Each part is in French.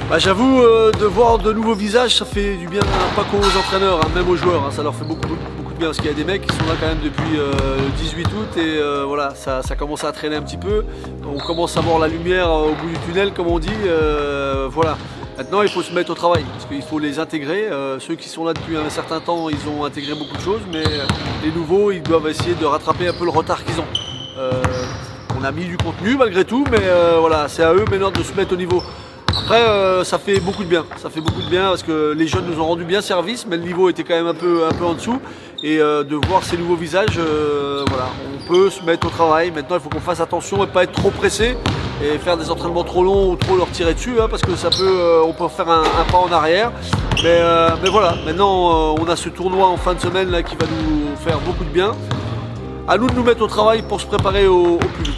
Bah, j'avoue, de voir de nouveaux visages, ça fait du bien, pas qu'aux entraîneurs, hein, même aux joueurs, hein, ça leur fait beaucoup de bien parce qu'il y a des mecs qui sont là quand même depuis le 18 août et voilà, ça commence à traîner un petit peu. On commence à voir la lumière au bout du tunnel, comme on dit. Voilà. Maintenant, il faut se mettre au travail parce qu'il faut les intégrer. Ceux qui sont là depuis un certain temps, ils ont intégré beaucoup de choses, mais les nouveaux, ils doivent essayer de rattraper un peu le retard qu'ils ont. On a mis du contenu malgré tout, mais voilà, c'est à eux maintenant de se mettre au niveau. Après, ça fait beaucoup de bien. Ça fait beaucoup de bien parce que les jeunes nous ont rendu bien service, mais le niveau était quand même un peu en dessous. Et de voir ces nouveaux visages, voilà, on peut se mettre au travail. Maintenant, il faut qu'on fasse attention et pas être trop pressé et faire des entraînements trop longs ou trop leur tirer dessus, hein, parce que ça peut, on peut faire un pas en arrière. Mais voilà, maintenant, on a ce tournoi en fin de semaine là, qui va nous faire beaucoup de bien. À nous de nous mettre au travail pour se préparer au plus vite.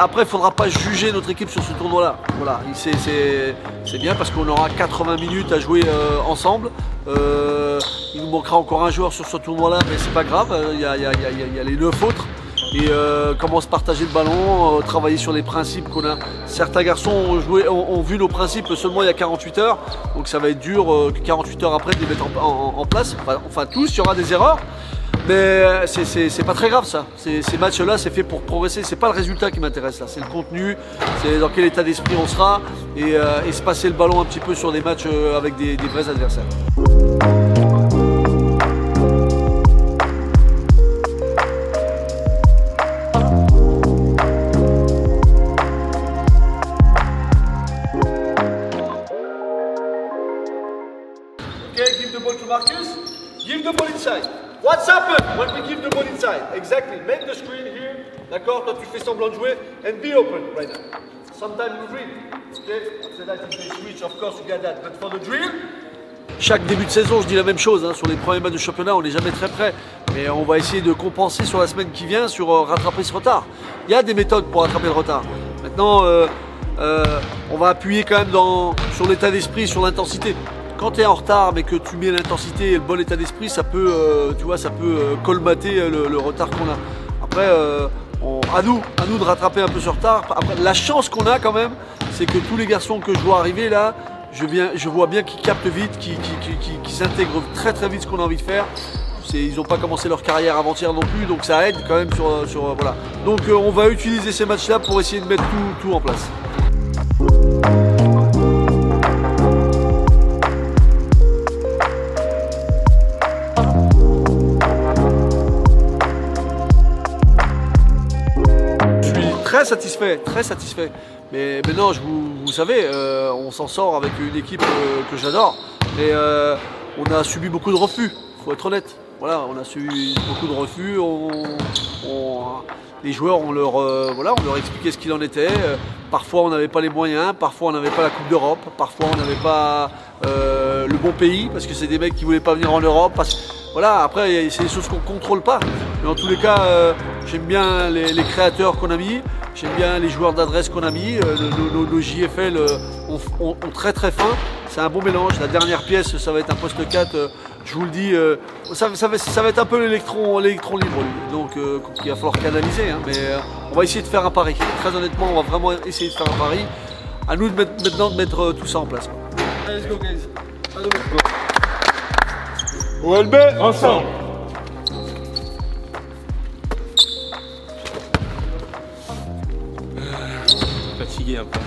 Après, il ne faudra pas juger notre équipe sur ce tournoi-là. Voilà, c'est bien parce qu'on aura 80 minutes à jouer ensemble. Il nous manquera encore un joueur sur ce tournoi-là, mais c'est pas grave. Il y a les 9 autres. Et comment se partager le ballon, travailler sur les principes qu'on a. Certains garçons ont vu nos principes seulement il y a 48 heures. Donc ça va être dur 48 heures après de les mettre en place. Enfin tous, il y aura des erreurs. Mais c'est pas très grave ça. Ces matchs-là, c'est fait pour progresser. C'est pas le résultat qui m'intéresse là, c'est le contenu, c'est dans quel état d'esprit on sera et se passer le ballon un petit peu sur des matchs avec des vrais adversaires. Okay, give the ball to Marcus. Give the ball inside. What's happened when we give the ball inside? Exactly. Make the screen here. D'accord? Toi, tu fais semblant de jouer and be open right now. Sometimes you drill. Okay? After that, if they switch, of course, you get that. But for the drill, chaque début de saison, je dis la même chose. Hein. Sur les premiers matchs de championnat, on n'est jamais très près. Mais on va essayer de compenser sur la semaine qui vient, sur rattraper ce retard. Il y a des méthodes pour rattraper le retard. Maintenant, on va appuyer quand même sur l'état d'esprit, sur l'intensité. Quand tu es en retard mais que tu mets l'intensité et le bon état d'esprit, ça peut, tu vois, ça peut colmater le retard qu'on a. Après, à nous de rattraper un peu ce retard. Après, la chance qu'on a quand même, c'est que tous les garçons que je vois arriver là, je vois bien qu'ils captent vite, qu'ils s'intègrent très très vite ce qu'on a envie de faire. Ils n'ont pas commencé leur carrière avant-hier non plus, donc ça aide quand même sur voilà. Donc on va utiliser ces matchs-là pour essayer de mettre tout en place. Très satisfait. Mais maintenant, vous savez, on s'en sort avec une équipe que j'adore. Mais on a subi beaucoup de refus, faut être honnête. Voilà, on a subi beaucoup de refus. Les joueurs, on leur expliquait ce qu'il en était. Parfois, on n'avait pas les moyens. Parfois, on n'avait pas la Coupe d'Europe. Parfois, on n'avait pas le bon pays parce que c'est des mecs qui voulaient pas venir en Europe. Voilà, après, c'est des choses qu'on ne contrôle pas. Mais en tous les cas, j'aime bien les créateurs qu'on a mis. J'aime bien les joueurs d'adresse qu'on a mis. Nos JFL ont très très fin. C'est un bon mélange. La dernière pièce, ça va être un poste 4. Je vous le dis, ça va être un peu l'électron libre, lui. Donc, il va falloir canaliser. Hein, mais on va essayer de faire un pari. Très honnêtement, on va vraiment essayer de faire un pari. À nous maintenant de mettre tout ça en place. Allez, let's go, guys. Allez, let's go. OLB, ensemble. Fatigué un peu.